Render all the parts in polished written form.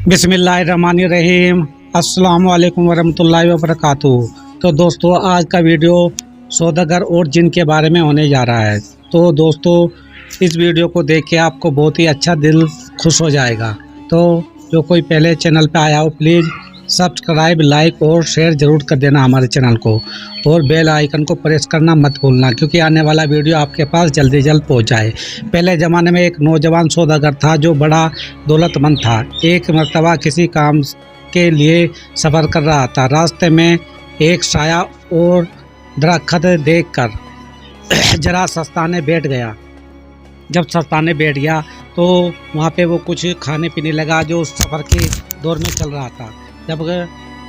बिस्मिल्लाहिर्रहमानिर्रहीम। अस्सलाम वालेकुम वरहमतुल्लाहि वबरकातुहू। तो दोस्तों, आज का वीडियो सौदागर और जिन के बारे में होने जा रहा है। तो दोस्तों, इस वीडियो को देख के आपको बहुत ही अच्छा दिल खुश हो जाएगा। तो जो कोई पहले चैनल पे आया हो, प्लीज़ सब्सक्राइब, लाइक और शेयर ज़रूर कर देना हमारे चैनल को, और बेल आइकन को प्रेस करना मत भूलना, क्योंकि आने वाला वीडियो आपके पास जल्दी जल्द पहुंच जाए। पहले ज़माने में एक नौजवान सौदागर था जो बड़ा दौलतमंद था। एक मर्तबा किसी काम के लिए सफ़र कर रहा था। रास्ते में एक साया और दरख्त देखकर जरा सस्ताने बैठ गया। जब सस्ताने बैठ गया तो वहाँ पे वो कुछ खाने पीने लगा जो उस सफ़र के दौर में चल रहा था। जब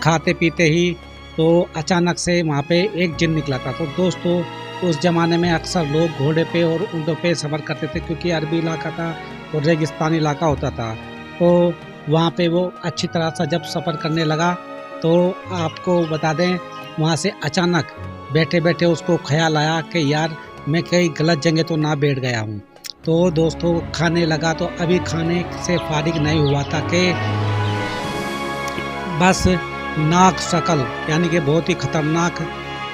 खाते पीते ही तो अचानक से वहाँ पे एक जिन निकला था। तो दोस्तों, उस ज़माने में अक्सर लोग घोड़े पे और ऊँटों पे सफ़र करते थे, क्योंकि अरबी इलाका था और रेगिस्तानी इलाका होता था। तो वहाँ पे वो अच्छी तरह से जब सफ़र करने लगा, तो आपको बता दें, वहाँ से अचानक बैठे बैठे उसको ख्याल आया कि यार, मैं कहीं गलत जगह तो ना बैठ गया हूँ। तो दोस्तों, खाने लगा तो अभी खाने से फारिग नहीं हुआ था कि बस नाक शकल, यानी कि बहुत ही ख़तरनाक,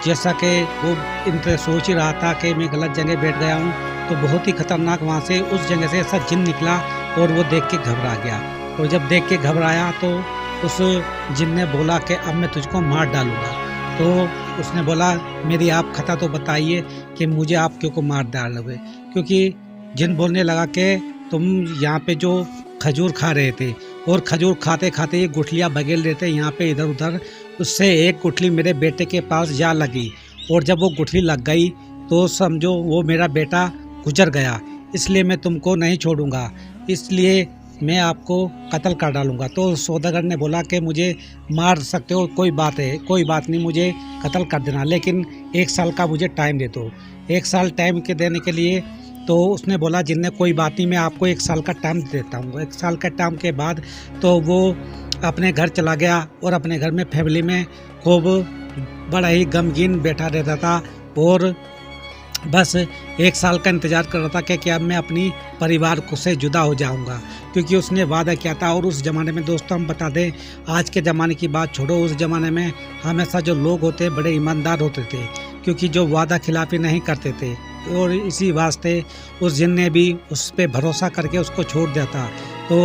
जैसा कि वो इनसे सोच ही रहा था कि मैं गलत जगह बैठ गया हूँ। तो बहुत ही ख़तरनाक वहाँ से उस जगह से ऐसा जिन निकला और वो देख के घबरा गया। और जब देख के घबराया तो उस जिन ने बोला कि अब मैं तुझको मार डालूँगा। तो उसने बोला, मेरी आप खता तो बताइए कि मुझे आप क्यों को मार डालोगे। क्योंकि जिन बोलने लगा कि तुम यहाँ पे जो खजूर खा रहे थे और खजूर खाते खाते ये गुठलियाँ बगेल रहे थे यहाँ पे इधर उधर, उससे एक गुठली मेरे बेटे के पास जा लगी, और जब वो गुठली लग गई तो समझो वो मेरा बेटा गुजर गया। इसलिए मैं तुमको नहीं छोड़ूंगा, इसलिए मैं आपको कत्ल कर डालूंगा। तो सौदागर ने बोला कि मुझे मार सकते हो, कोई बात नहीं, मुझे कत्ल कर देना, लेकिन 1 साल का मुझे टाइम दे दो। 1 साल टाइम के देने के लिए तो उसने बोला, जिनने कोई बात नहीं, मैं आपको 1 साल का टाइम देता हूँ। 1 साल का टाइम के बाद तो वो अपने घर चला गया और अपने घर में फैमिली में खूब बड़ा ही गमगीन बैठा रहता था, और बस 1 साल का इंतज़ार कर रहा था कि क्या मैं अपनी परिवार को से जुदा हो जाऊंगा, क्योंकि उसने वादा किया था। और उस ज़माने में दोस्तों, हम बता दें, आज के ज़माने की बात छोड़ो, उस ज़माने में हमेशा जो लोग होते बड़े ईमानदार होते थे, क्योंकि जो वादा खिलाफी नहीं करते थे। और इसी वास्ते उस जिन ने भी उस पर भरोसा करके उसको छोड़ दिया था। तो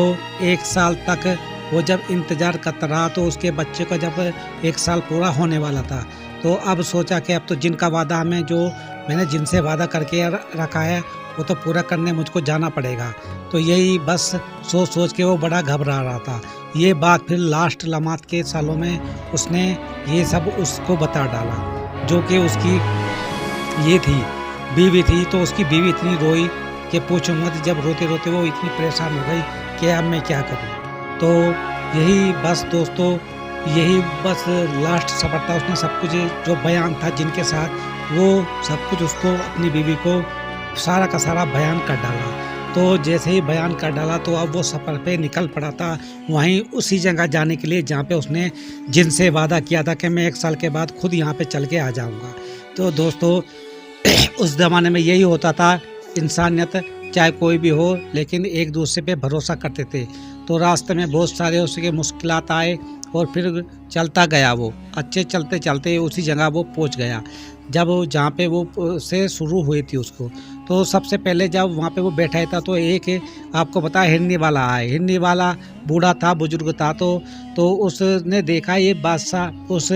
1 साल तक वो जब इंतज़ार करता रहा, तो उसके बच्चे को जब 1 साल पूरा होने वाला था, तो अब सोचा कि अब तो जिनका वादा मैंने जिनसे वादा करके रखा है वो तो पूरा करने मुझको जाना पड़ेगा। तो यही बस सोच सोच के वो बड़ा घबरा रहा था। ये बात फिर लास्ट लम्हात के सालों में उसने ये सब उसको बता डाला, जो कि उसकी ये थी बीवी थी। तो उसकी बीवी इतनी रोई कि पूछो मत। जब रोते रोते वो इतनी परेशान हो गई कि अब मैं क्या करूं। तो यही बस दोस्तों, यही बस लास्ट सफ़र था। उसने सब कुछ जो बयान था जिनके साथ, वो सब कुछ उसको, अपनी बीवी को सारा का सारा बयान कर डाला। तो जैसे ही बयान कर डाला, तो अब वो सफ़र पे निकल पड़ा था, वहीं उसी जगह जाने के लिए जहाँ पे उसने जिनसे वादा किया था कि मैं 1 साल के बाद खुद यहाँ पे चल के आ जाऊँगा। तो दोस्तों, उस ज़माने में यही होता था, इंसानियत चाहे कोई भी हो, लेकिन एक दूसरे पे भरोसा करते थे। तो रास्ते में बहुत सारे उसके मुश्किलात आए, और फिर चलता गया। वो अच्छे चलते चलते उसी जगह वो पहुंच गया, जब जहाँ पे वो से शुरू हुई थी उसको। तो सबसे पहले जब वहाँ पे वो बैठा था, तो एक आपको पता है हिरनी वाला आए। हिरनी वाला बूढ़ा था, बुजुर्ग था। तो उसने देखा ये बादशाह, उस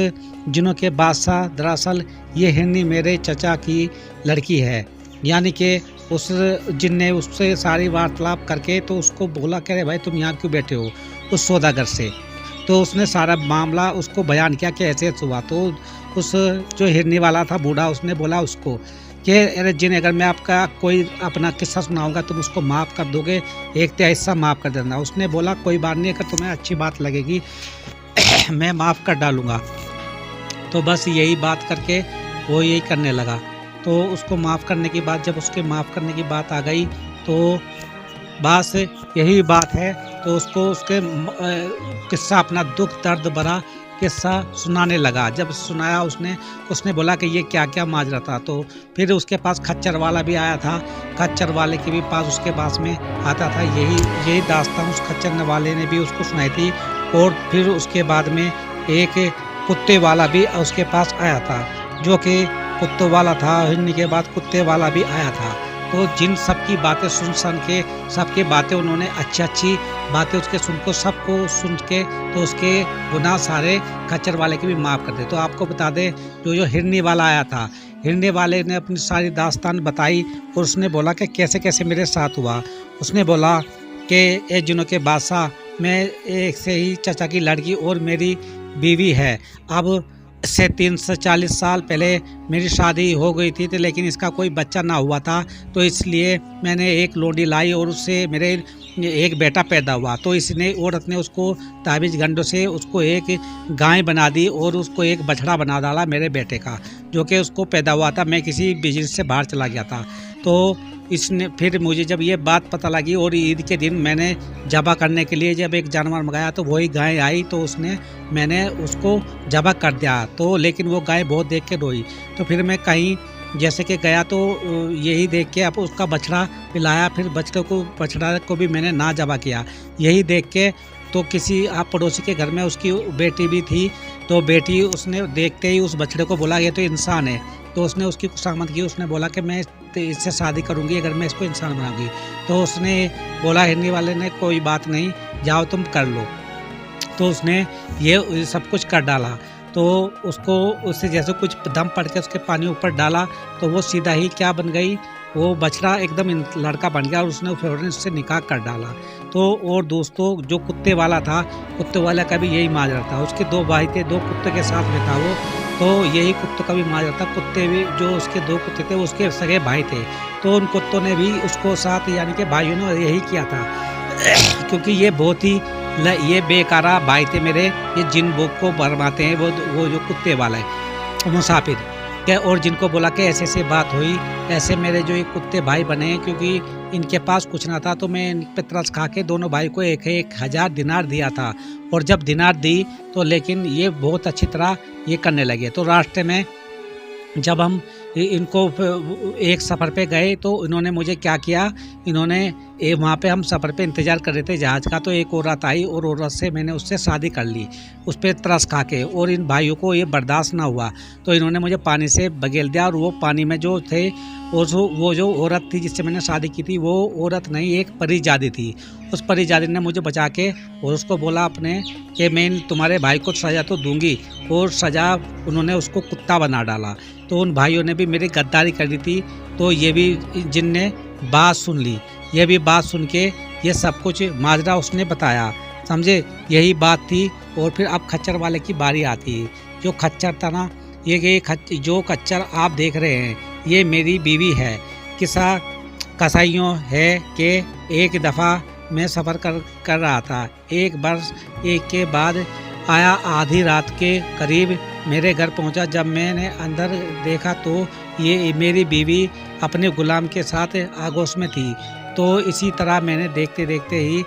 जिनों के बादशाह, दरअसल ये हिरनी मेरे चचा की लड़की है। यानी कि उस जिन ने उससे सारी वार्तालाप करके तो उसको बोला, कह रहे भाई तुम यहाँ क्यों बैठे हो, उस सौदागर से। तो उसने सारा मामला उसको बयान किया कि ऐसे हुआ। तो उस जो हिरनी वाला था बूढ़ा, उसने बोला उसको कि अरे जिन, अगर मैं आपका कोई अपना किस्सा सुनाऊंगा तुम उसको माफ़ कर दोगे, 1/3 हिस्सा माफ़ कर देना। उसने बोला कोई बात नहीं, अगर तुम्हें अच्छी बात लगेगी मैं माफ़ कर डालूँगा। तो बस यही बात करके वो यही करने लगा। तो उसको माफ़ करने की बात, जब उसके माफ़ करने की बात आ गई, तो बस यही बात है। तो उसको उसके किस्सा, अपना दुख दर्द भरा किस्सा सुनाने लगा। जब सुनाया उसने बोला कि ये क्या-क्या माजरा था। तो फिर उसके पास खच्चर वाला भी आया था। खच्चर वाले के भी पास उसके पास में आता था। यही दास्तान उस खच्चर वाले ने भी उसको सुनाई थी। और फिर उसके बाद में एक कुत्ते वाला भी उसके पास आया था, जो कि कुत्तों वाला था। हिरनी के बाद कुत्ते वाला भी आया था। तो जिन सबकी बातें सुन के सबकी बातें उन्होंने अच्छी बातें उसके सबको सुन के तो उसके गुनाह सारे खच्चर वाले के भी माफ़ कर दे। तो आपको बता दें, जो हिरनी वाला आया था, हिरनी वाले ने अपनी सारी दास्तान बताई और उसने बोला कि कैसे मेरे साथ हुआ। उसने बोला कि ए जिनों के बादशाह, मैं एक से ही चाचा की लड़की और मेरी बीवी है। अब से 340 साल पहले मेरी शादी हो गई थी, तो लेकिन इसका कोई बच्चा ना हुआ था। तो इसलिए मैंने एक लोंडी लाई और उससे मेरे एक बेटा पैदा हुआ। तो इसने औरत ने उसको ताबीज़ गंडों से उसको एक गाय बना दी और उसको एक बछड़ा बना डाला मेरे बेटे का, जो कि उसको पैदा हुआ था। मैं किसी बिजनेस से बाहर चला गया था। तो इसने फिर मुझे जब ये बात पता लगी और ईद के दिन मैंने ज़बह करने के लिए जब एक जानवर मंगाया तो वही गाय आई, तो मैंने उसको ज़बह कर दिया। तो लेकिन वो गाय बहुत देख के रोई। तो फिर मैं कहीं जैसे कि गया तो यही देख के अब उसका बछड़ा पिलाया। फिर बछड़ा को भी मैंने ना ज़बह किया। यही देख के तो किसी आप पड़ोसी के घर में उसकी बेटी भी थी। तो बेटी उसने देखते ही उस बछड़े को बोला ये तो इंसान है। तो उसने उसकी खुशामद की। उसने बोला कि मैं इससे शादी करूंगी अगर मैं इसको इंसान बनाऊंगी। तो उसने बोला, हिरनी वाले ने, कोई बात नहीं, जाओ तुम कर लो। तो उसने ये सब कुछ कर डाला। तो उससे जैसे कुछ दम पड़ के उसके पानी ऊपर डाला तो वो सीधा ही क्या बन गई, वो बछड़ा एकदम लड़का बन गया और उसने फिर उससे निकाह कर डाला। तो और दोस्तों, जो कुत्ते वाला था, कुत्ते वाला का भी यही माजरा था। उसके 2 भाई थे, 2 कुत्ते के साथ में था वो। तो यही कुत्तों का भी माजरा था। कुत्ते भी, जो उसके 2 कुत्ते थे, उसके सगे भाई थे। तो उन कुत्तों ने भी उसको साथ, यानी कि भाइयों ने यही किया था क्योंकि ये बहुत ही ये बेकारा भाई थे मेरे। ये जिन बोक को बरमाते हैं वो जो कुत्ते वाला है मुसाफिर क्या, और जिनको बोला कि ऐसे बात हुई, ऐसे मेरे जो ये कुत्ते भाई बने हैं। क्योंकि इनके पास कुछ ना था तो मैं इन पे तरस खा के दोनों भाई को 1000 दिनार दिया था। और जब दिनार दी तो लेकिन ये बहुत अच्छी तरह ये करने लगे। तो रास्ते में जब हम इनको एक सफ़र पे गए तो इन्होंने मुझे क्या किया, इन्होंने वहाँ पे हम सफ़र पे इंतज़ार कर रहे थे जहाज़ का। तो एक औरत आई और औरत से मैंने उससे शादी कर ली, उस पर तरस खा के। और इन भाइयों को ये बर्दाश्त ना हुआ तो इन्होंने मुझे पानी से बगेल दिया। और वो पानी में जो थे वो जो औरत थी जिससे मैंने शादी की थी, वो औरत नहीं, एक परिजादी थी। उस परिजादी ने मुझे बचा के और उसको बोला अपने कि मैं तुम्हारे भाई को सज़ा तो दूंगी। और सज़ा उन्होंने उसको कुत्ता बना डाला। तो उन भाइयों ने भी मेरी गद्दारी कर दी थी। तो ये भी जिनने बात सुन ली, ये भी बात सुन के ये सब कुछ माजरा उसने बताया, समझे। यही बात थी। और फिर अब खच्चर वाले की बारी आती है। जो खच्चर था ना, जो खच्चर आप देख रहे हैं, ये मेरी बीवी है। किस्सा कसाइयों है कि एक दफ़ा मैं सफ़र कर रहा था। एक वर्ष एक के बाद आया, आधी रात के करीब मेरे घर पहुंचा। जब मैंने अंदर देखा तो ये मेरी बीवी अपने गुलाम के साथ आगोश में थी। तो इसी तरह मैंने देखते देखते ही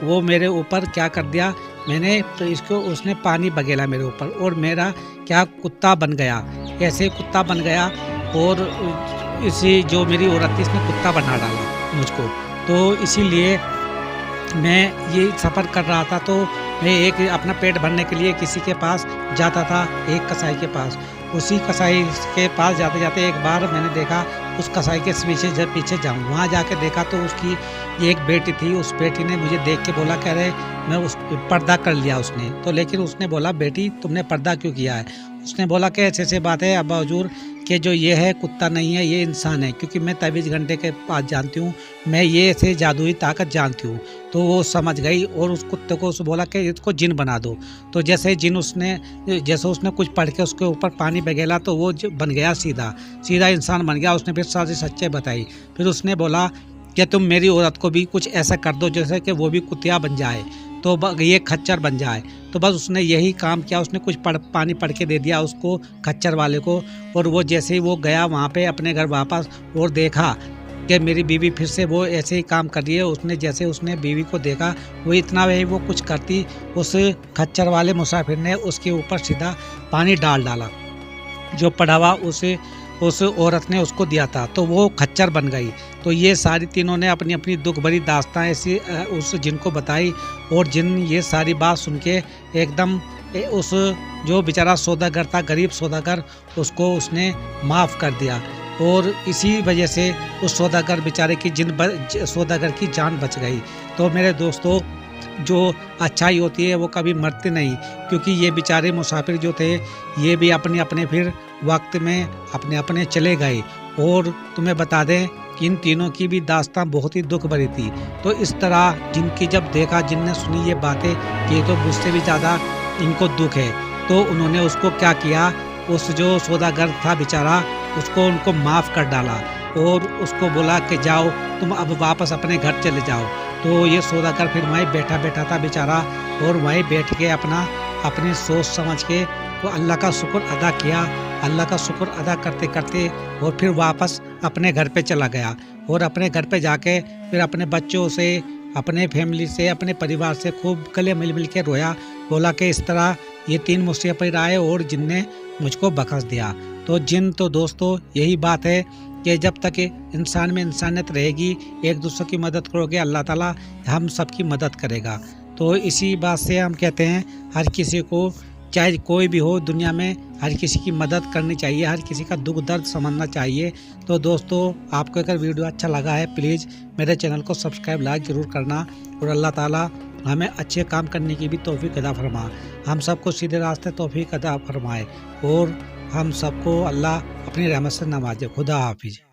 वो मेरे ऊपर क्या कर दिया, उसने पानी बगेला मेरे ऊपर और मेरा क्या कुत्ता बन गया, ऐसे कुत्ता बन गया। और इसी जो मेरी औरत थी इसने कुत्ता बना डाला मुझको। तो इसीलिए मैं ये सफ़र कर रहा था। तो मैं एक अपना पेट भरने के लिए किसी के पास जाता था, एक कसाई के पास। उसी कसाई के पास जाते जाते एक बार मैंने देखा उस कसाई के पीछे जाऊँ, वहाँ जाके देखा तो उसकी एक बेटी थी। उस बेटी ने मुझे देख के बोला, कह रहे मैं उस पर्दा कर लिया उसने। तो लेकिन उसने बोला, बेटी तुमने पर्दा क्यों किया है? उसने बोला कि ऐसे बात है अब्बा हुजूर कि जो ये है कुत्ता नहीं है, ये इंसान है। क्योंकि मैं ताबीज़ घंटे के पास जानती हूँ, मैं ये से जादुई ताकत जानती हूँ। तो वो समझ गई और उस कुत्ते को उसने बोला कि इसको जिन बना दो। तो जैसे उसने कुछ पढ़ के उसके ऊपर पानी बगेला तो वो बन गया, सीधा इंसान बन गया। उसने फिर सारी सच्चाई बताई। फिर उसने बोला कि तुम मेरी औरत को भी कुछ ऐसा कर दो जैसे कि वो भी कुतिया बन जाए, तो ये खच्चर बन जाए। तो बस उसने यही काम किया। उसने कुछ पानी पढ़ के दे दिया उसको, खच्चर वाले को। और वो जैसे ही वो गया वहाँ पे अपने घर वापस और देखा कि मेरी बीवी फिर से वो ऐसे ही काम कर रही है। उसने जैसे उसने बीवी को देखा वो इतना वही वो कुछ करती, उस खच्चर वाले मुसाफिर ने उसके ऊपर सीधा पानी डाल डाला। जो पढ़ावा उस औरत ने उसको दिया था, तो वो खच्चर बन गई। तो ये सारी तीनों ने अपनी अपनी दुख भरी दास्तां ऐसी उस जिन को बताई, और जिन ये सारी बात सुन के एकदम उस जो बेचारा सौदागर था, गरीब सौदागर, उसको उसने माफ़ कर दिया। और इसी वजह से उस सौदागर बेचारे की सौदागर की जान बच गई। तो मेरे दोस्तों, जो अच्छाई होती है वो कभी मरती नहीं, क्योंकि ये बेचारे मुसाफिर जो थे ये भी अपने अपने फिर वक्त में अपने अपने चले गए। और तुम्हें बता दें कि इन तीनों की भी दास्तां बहुत ही दुख भरी थी। तो इस तरह जिनकी जब देखा, जिनने सुनी ये बातें कि ये तो मुझसे भी ज़्यादा इनको दुख है, तो उन्होंने उसको क्या किया, उस जो सौदागर था बेचारा, उसको उनको माफ़ कर डाला और उसको बोला कि जाओ तुम अब वापस अपने घर चले जाओ। तो ये सौदागर फिर वहीं बैठा बैठा था बेचारा, और वहीं बैठ के अपनी सोच समझ के वो अल्लाह का शुक्र अदा किया। अल्लाह का शुक्र अदा करते करते और फिर वापस अपने घर पे चला गया, और अपने घर पे जाके फिर अपने बच्चों से, अपने फैमिली से, अपने परिवार से खूब गले मिल मिल के रोया। बोला कि इस तरह ये 3 मुसीबत आए और जिनने मुझको बख्श दिया। तो दोस्तों यही बात है कि जब तक इंसान में इंसानियत रहेगी, एक दूसरे की मदद करोगे, अल्लाह ताला हम सबकी मदद करेगा। तो इसी बात से हम कहते हैं हर किसी को, चाहे कोई भी हो दुनिया में, हर किसी की मदद करनी चाहिए, हर किसी का दुख दर्द समझना चाहिए। तो दोस्तों, आपको अगर वीडियो अच्छा लगा है प्लीज़ मेरे चैनल को सब्सक्राइब लाइक ज़रूर करना, और अल्लाह ताला हमें अच्छे काम करने की भी तौफीक अता फरमा, हम सबको सीधे रास्ते तौफीक अता फरमाए, और हम सबको अल्लाह अपनी रहमत से नवाजे। खुदा हाफिज़।